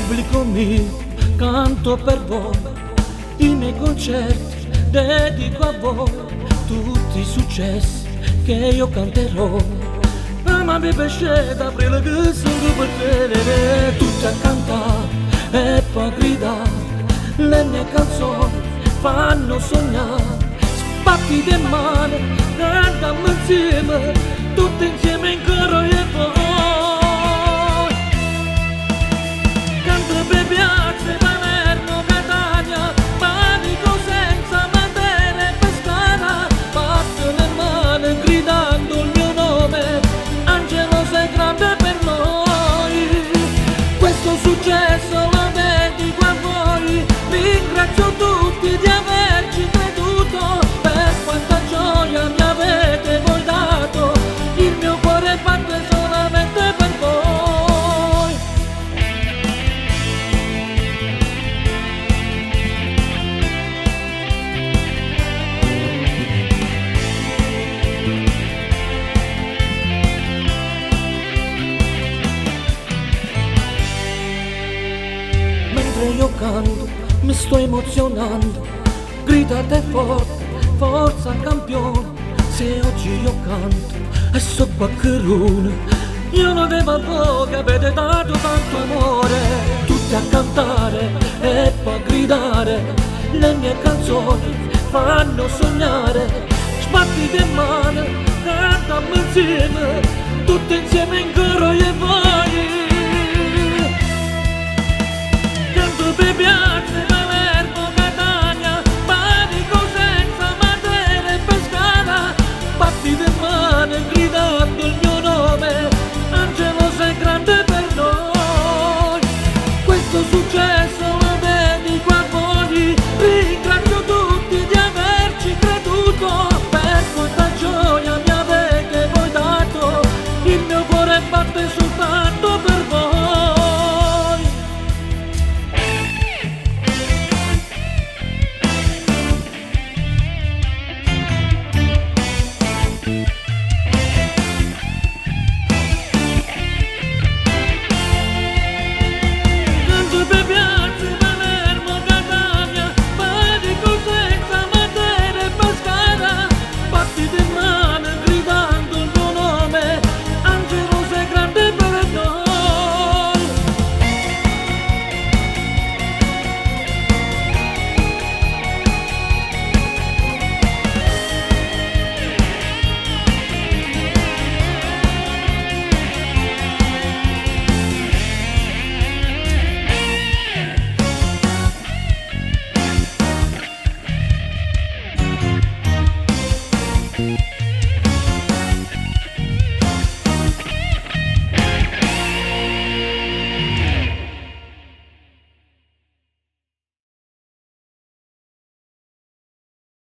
pubblico mio, canto per voi, i miei concerti dedico a voi, tutti i successi che io canterò. Ma mi piace da aprile che sono per te, tutti a cantare e poi a gridare, le mie canzoni fanno sognare, spatti di mano, cantiamo insieme, tutti insieme in coro e poi. Canto per piazze, Palermo, Catania, Panico senza Matera e Pescara, batto le mani gridando il mio nome, Angelo sei grande per noi. Questo successo lo dedico a voi, ringrazio tutti di averci creduto, per quanta gioia mi avete voi dato, il mio cuore batte solamente per voi. Mentre io canto mi sto emozionando, gridate forte, forza campione, se oggi io canto e so qualcuno, io non devo poco, avete dato tanto amore, tutti a cantare e poi a gridare, le mie canzoni fanno sognare, sbatti di mano, cantiamo insieme, tutti insieme in coro e voi.